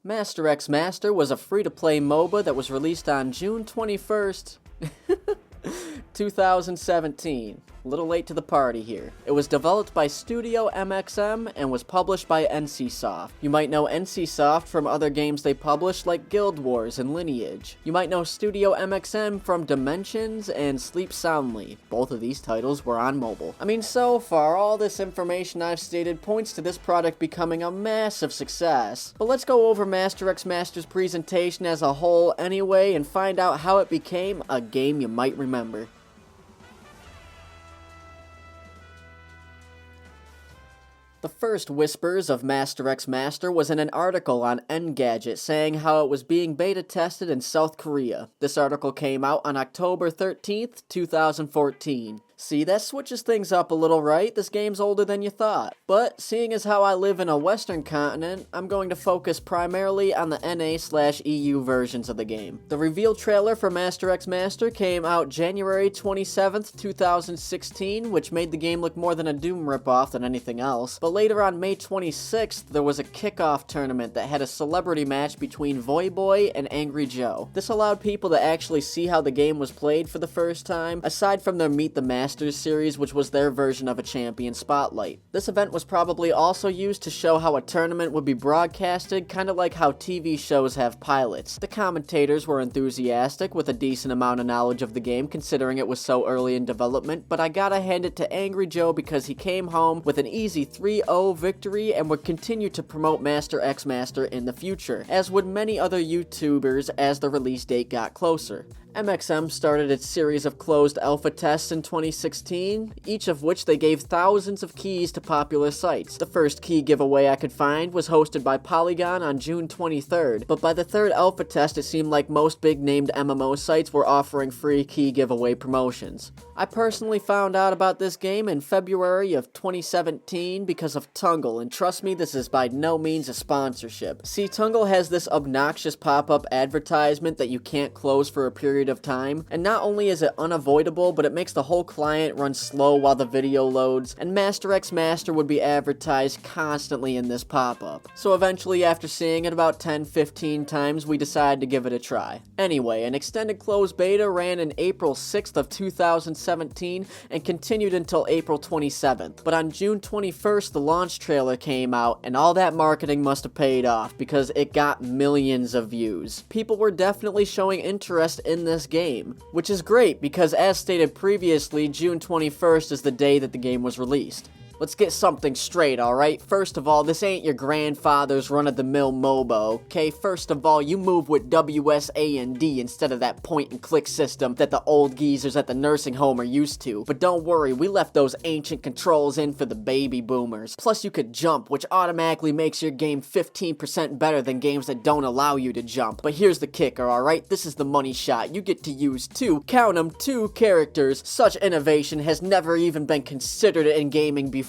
Master X Master was a free-to-play MOBA that was released on June 21st, 2017. A little late to the party here. It was developed by Studio MxM and was published by NCSoft. You might know NCSoft from other games they published like Guild Wars and Lineage. You might know Studio MxM from Dimensions and Sleep Soundly. Both of these titles were on mobile. I mean, so far, all this information I've stated points to this product becoming a massive success. But let's go over Master X Master's presentation as a whole anyway and find out how it became a game you might remember. The first whispers of Master X Master was in an article on Engadget saying how it was being beta tested in South Korea. This article came out on October 13th, 2014. See, that switches things up a little, right? This game's older than you thought. But, seeing as how I live in a Western continent, I'm going to focus primarily on the NA/EU versions of the game. The reveal trailer for Master X Master came out January 27th, 2016, which made the game look more than a Doom ripoff than anything else. But later on May 26th, there was a kickoff tournament that had a celebrity match between Voyboy and Angry Joe. This allowed people to actually see how the game was played for the first time, aside from their Meet the Masters series, which was their version of a champion spotlight. This event was probably also used to show how a tournament would be broadcasted, kind of like how TV shows have pilots. The commentators were enthusiastic, with a decent amount of knowledge of the game considering it was so early in development, but I gotta hand it to Angry Joe because he came home with an easy 3-0 victory and would continue to promote Master X Master in the future, as would many other YouTubers as the release date got closer. MxM started its series of closed alpha tests in 2016, each of which they gave thousands of keys to popular sites. The first key giveaway I could find was hosted by Polygon on June 23rd, but by the third alpha test it seemed like most big-named MMO sites were offering free key giveaway promotions. I personally found out about this game in February of 2017 because of Tungle, and trust me, this is by no means a sponsorship. See, Tungle has this obnoxious pop-up advertisement that you can't close for a period of time, and not only is it unavoidable, but it makes the whole client run slow while the video loads, and Master X Master would be advertised constantly in this pop-up. So eventually, after seeing it about 10-15 times, we decided to give it a try. Anyway, an extended closed beta ran in April 6th of 2017 and continued until April 27th, but on June 21st the launch trailer came out, and all that marketing must have paid off because it got millions of views. People were definitely showing interest in this game, which is great because, as stated previously, June 21st is the day that the game was released. Let's get something straight, alright? First of all, this ain't your grandfather's run-of-the-mill MOBA, okay? First of all, you move with WSAND instead of that point-and-click system that the old geezers at the nursing home are used to. But don't worry, we left those ancient controls in for the baby boomers. Plus, you could jump, which automatically makes your game 15% better than games that don't allow you to jump. But here's the kicker, alright? This is the money shot. You get to use count 'em, two characters. Such innovation has never even been considered in gaming beforehand.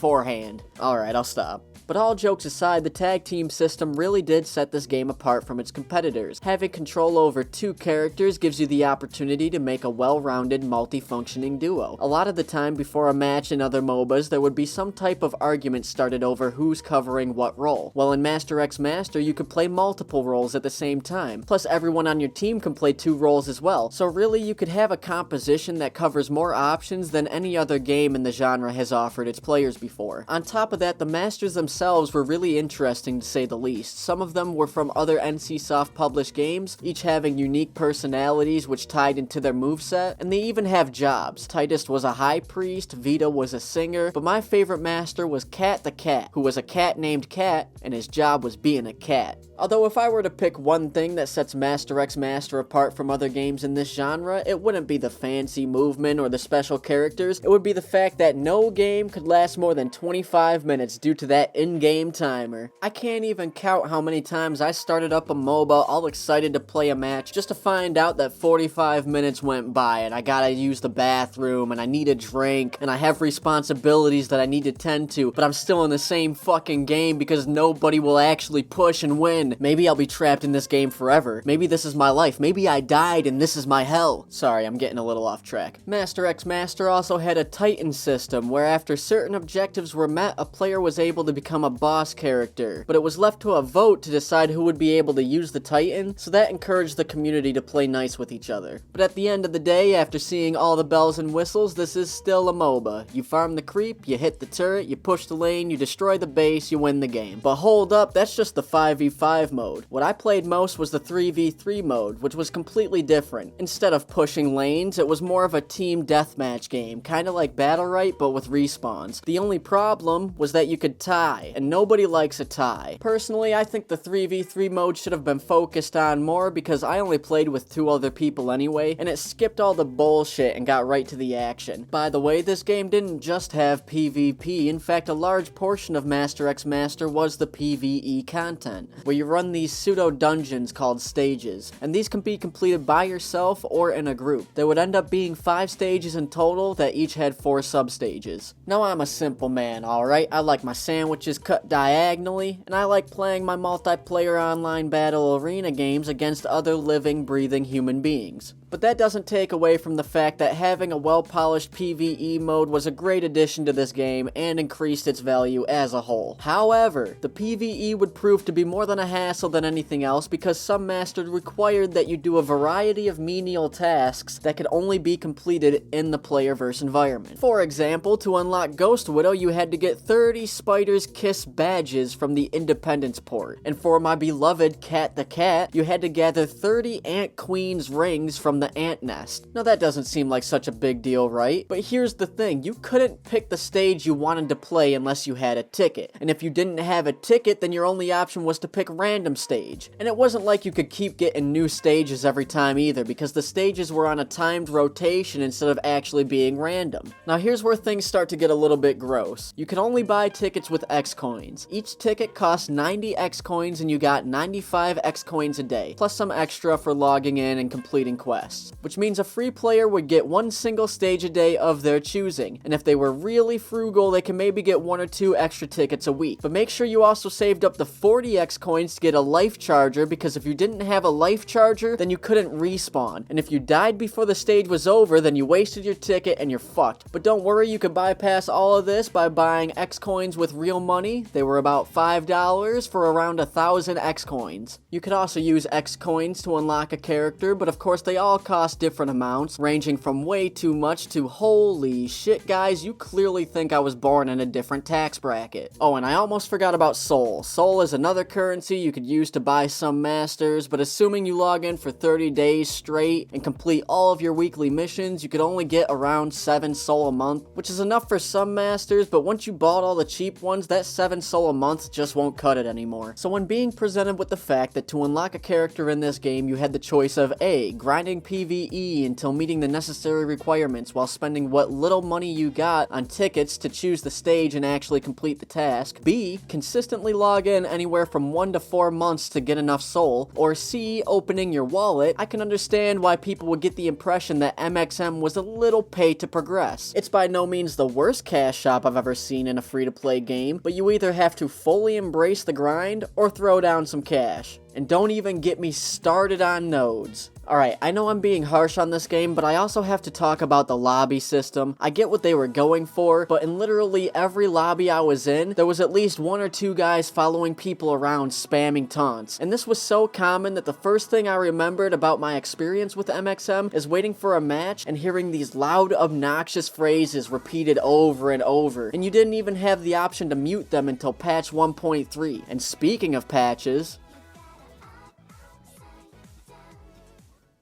Alright, I'll stop. But all jokes aside, the tag team system really did set this game apart from its competitors. Having control over two characters gives you the opportunity to make a well-rounded, multi-functioning duo. A lot of the time before a match in other MOBAs, there would be some type of argument started over who's covering what role. Well, in Master X Master, you could play multiple roles at the same time. Plus, everyone on your team can play two roles as well. So really, you could have a composition that covers more options than any other game in the genre has offered its players before. On top of that, the Masters themselves were really interesting to say the least. Some of them were from other NCSoft published games, each having unique personalities which tied into their moveset, and they even have jobs. Titus was a high priest, Vita was a singer, but my favorite master was Cat the Cat, who was a cat named Cat, and his job was being a cat. Although if I were to pick one thing that sets Master X Master apart from other games in this genre, it wouldn't be the fancy movement or the special characters, it would be the fact that no game could last more than 25 minutes due to that in-game timer. I can't even count how many times I started up a MOBA all excited to play a match just to find out that 45 minutes went by and I gotta use the bathroom and I need a drink and I have responsibilities that I need to tend to, but I'm still in the same fucking game because nobody will actually push and win. Maybe I'll be trapped in this game forever. Maybe this is my life. Maybe I died and this is my hell. Sorry, I'm getting a little off track. Master X Master also had a Titan system where after certain objectives were met, a player was able to become become a boss character, but it was left to a vote to decide who would be able to use the Titan, so that encouraged the community to play nice with each other. But at the end of the day, after seeing all the bells and whistles, this is still a MOBA. You farm the creep, you hit the turret, you push the lane, you destroy the base, you win the game. But hold up, that's just the 5v5 mode. What I played most was the 3v3 mode, which was completely different. Instead of pushing lanes, it was more of a team deathmatch game, kinda like Battlerite but with respawns. The only problem was that you could tie, and nobody likes a tie. Personally, I think the 3v3 mode should have been focused on more because I only played with 2 other people anyway, and it skipped all the bullshit and got right to the action. By the way, this game didn't just have PvP, in fact a large portion of MxM was the PvE content, where you run these pseudo dungeons called stages, and these can be completed by yourself or in a group. There would end up being 5 stages in total that each had 4 sub-stages. Now I'm a simple man, alright? I like my sandwiches cut diagonally, and I like playing my multiplayer online battle arena games against other living, breathing human beings. But that doesn't take away from the fact that having a well-polished PvE mode was a great addition to this game and increased its value as a whole. However, the PvE would prove to be more than a hassle than anything else because some masters required that you do a variety of menial tasks that could only be completed in the player-verse environment. For example, to unlock Ghost Widow, you had to get 30 Spider's Kiss badges from the Independence port. And for my beloved Cat the Cat, you had to gather 30 Ant Queen's rings from the ant nest. Now that doesn't seem like such a big deal, right? But here's the thing, you couldn't pick the stage you wanted to play unless you had a ticket. And if you didn't have a ticket, then your only option was to pick random stage. And it wasn't like you could keep getting new stages every time either, because the stages were on a timed rotation instead of actually being random. Now here's where things start to get a little bit gross. You can only buy tickets with X coins. Each ticket cost 90 X coins and you got 95 X coins a day, plus some extra for logging in and completing quests. Which means a free player would get 1 single stage a day of their choosing, and if they were really frugal, they can maybe get 1 or 2 extra tickets a week. But make sure you also saved up the 40 X coins to get a life charger, because if you didn't have a life charger, then you couldn't respawn, and if you died before the stage was over, then you wasted your ticket and you're fucked. But don't worry, you could bypass all of this by buying X coins with real money. They were about $5 for around 1,000 X coins. You could also use X coins to unlock a character, but of course they all cost different amounts, ranging from way too much to holy shit guys, you clearly think I was born in a different tax bracket. Oh, and I almost forgot about Soul. Soul is another currency you could use to buy some masters, but assuming you log in for 30 days straight and complete all of your weekly missions, you could only get around 7 Soul a month, which is enough for some masters, but once you bought all the cheap ones, that 7 Soul a month just won't cut it anymore. So when being presented with the fact that to unlock a character in this game, you had the choice of A, grinding PvE until meeting the necessary requirements while spending what little money you got on tickets to choose the stage and actually complete the task, B, consistently log in anywhere from 1 to 4 months to get enough soul, or C, opening your wallet, I can understand why people would get the impression that MxM was a little pay to progress. It's by no means the worst cash shop I've ever seen in a free-to-play game, but you either have to fully embrace the grind or throw down some cash. And don't even get me started on nodes. Alright, I know I'm being harsh on this game, but I also have to talk about the lobby system. I get what they were going for, but in literally every lobby I was in, there was at least 1 or 2 guys following people around spamming taunts. And this was so common that the first thing I remembered about my experience with MxM is waiting for a match and hearing these loud, obnoxious phrases repeated over and over. And you didn't even have the option to mute them until patch 1.3. And speaking of patches,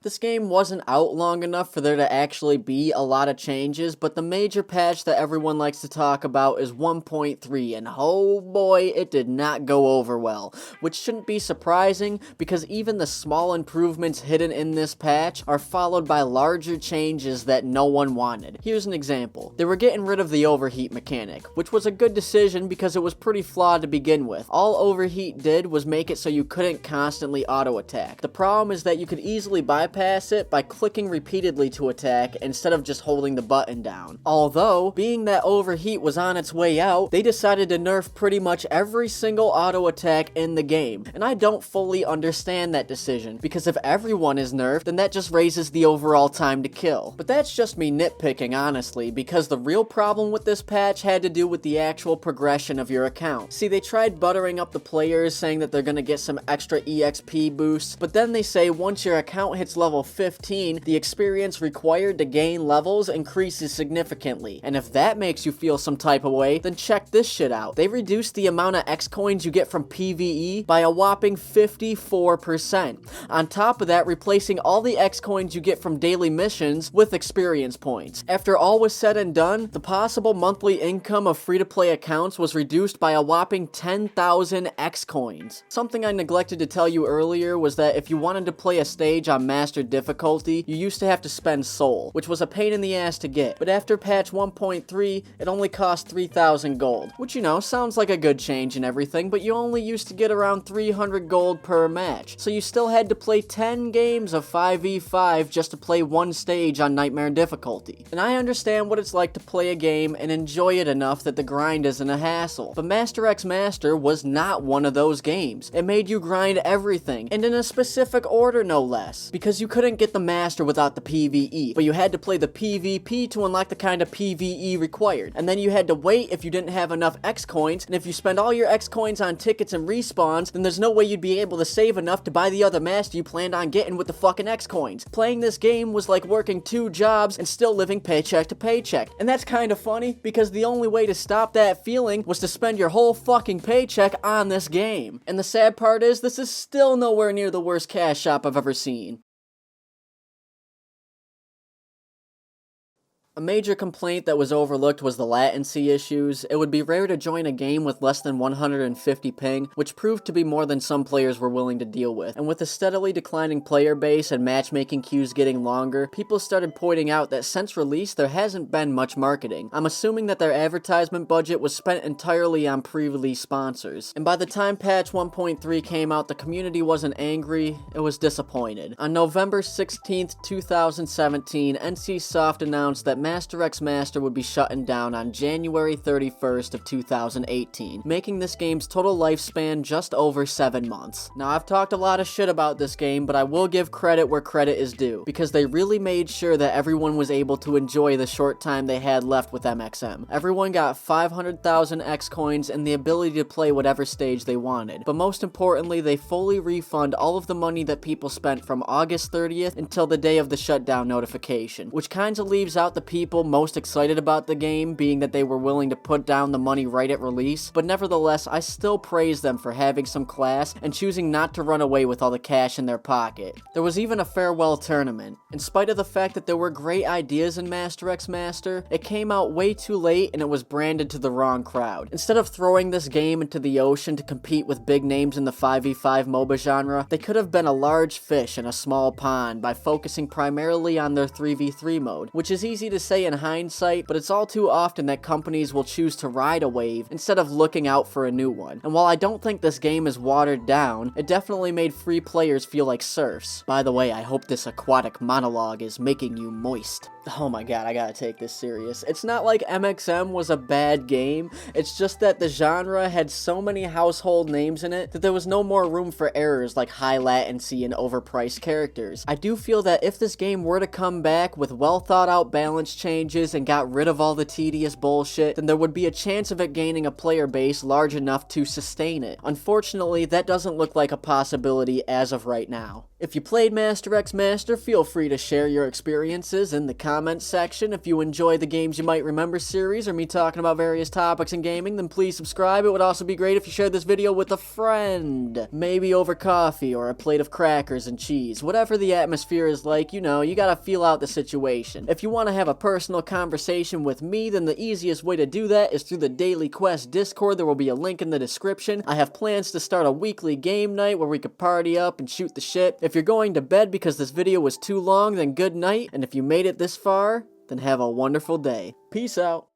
this game wasn't out long enough for there to actually be a lot of changes, but the major patch that everyone likes to talk about is 1.3, and oh boy, it did not go over well. Which shouldn't be surprising, because even the small improvements hidden in this patch are followed by larger changes that no one wanted. Here's an example. They were getting rid of the overheat mechanic, which was a good decision because it was pretty flawed to begin with. All overheat did was make it so you couldn't constantly auto-attack. The problem is that you could easily bypass bypass it by clicking repeatedly to attack instead of just holding the button down. Although, being that overheat was on its way out, they decided to nerf pretty much every single auto attack in the game, and I don't fully understand that decision, because if everyone is nerfed, then that just raises the overall time to kill. But that's just me nitpicking, honestly, because the real problem with this patch had to do with the actual progression of your account. See, they tried buttering up the players, saying that they're gonna get some extra EXP boosts, but then they say once your account hits level 15, the experience required to gain levels increases significantly. And if that makes you feel some type of way, then check this shit out. They reduced the amount of X coins you get from PvE by a whopping 54%. On top of that, replacing all the X coins you get from daily missions with experience points. After all was said and done, the possible monthly income of free-to-play accounts was reduced by a whopping 10,000 X coins. Something I neglected to tell you earlier was that if you wanted to play a stage on master difficulty, you used to have to spend soul, which was a pain in the ass to get. But after patch 1.3, it only cost 3,000 gold, which, you know, sounds like a good change and everything, but you only used to get around 300 gold per match. So you still had to play 10 games of 5v5 just to play one stage on nightmare difficulty. And I understand what it's like to play a game and enjoy it enough that the grind isn't a hassle. But Master X Master was not one of those games. It made you grind everything, and in a specific order no less, because you couldn't get the Master without the PvE, but you had to play the PvP to unlock the kind of PvE required, and then you had to wait if you didn't have enough X coins, and if you spend all your X coins on tickets and respawns, then there's no way you'd be able to save enough to buy the other Master you planned on getting with the fucking X coins. Playing this game was like working 2 jobs and still living paycheck to paycheck, and that's kind of funny, because the only way to stop that feeling was to spend your whole fucking paycheck on this game. And the sad part is, this is still nowhere near the worst cash shop I've ever seen. A major complaint that was overlooked was the latency issues. It would be rare to join a game with less than 150 ping, which proved to be more than some players were willing to deal with. And with a steadily declining player base and matchmaking queues getting longer, people started pointing out that since release there hasn't been much marketing. I'm assuming that their advertisement budget was spent entirely on pre-release sponsors. And by the time patch 1.3 came out, the community wasn't angry, it was disappointed. On November 16th, 2017, NCSoft announced that Master X Master would be shutting down on January 31st of 2018, making this game's total lifespan just over 7 months. Now, I've talked a lot of shit about this game, but I will give credit where credit is due, because they really made sure that everyone was able to enjoy the short time they had left with MxM. Everyone got 500,000 X coins and the ability to play whatever stage they wanted, but most importantly, they fully refund all of the money that people spent from August 30th until the day of the shutdown notification, which kinda leaves out the people most excited about the game, being that they were willing to put down the money right at release, but nevertheless, I still praise them for having some class and choosing not to run away with all the cash in their pocket. There was even a farewell tournament. In spite of the fact that there were great ideas in Master X Master, it came out way too late and it was branded to the wrong crowd. Instead of throwing this game into the ocean to compete with big names in the 5v5 MOBA genre, they could have been a large fish in a small pond by focusing primarily on their 3v3 mode, which is easy to say in hindsight, but it's all too often that companies will choose to ride a wave instead of looking out for a new one. And while I don't think this game is watered down, it definitely made free players feel like serfs. By the way, I hope this aquatic monologue is making you moist. Oh my god, I gotta take this serious. It's not like MxM was a bad game, it's just that the genre had so many household names in it that there was no more room for errors like high latency and overpriced characters. I do feel that if this game were to come back with well thought out balance changes and got rid of all the tedious bullshit, then there would be a chance of it gaining a player base large enough to sustain it. Unfortunately, that doesn't look like a possibility as of right now. If you played Master X Master, feel free to share your experiences in the comments section. If you enjoy the Games You Might Remember series or me talking about various topics in gaming, then please subscribe. It would also be great if you shared this video with a friend. Maybe over coffee or a plate of crackers and cheese. Whatever the atmosphere is like, you know, you gotta feel out the situation. If you want to have a personal conversation with me, then the easiest way to do that is through the Daily Quest Discord. There will be a link in the description. I have plans to start a weekly game night where we could party up and shoot the shit. If you're going to bed because this video was too long, then good night, and if you made it this far, then have a wonderful day. Peace out.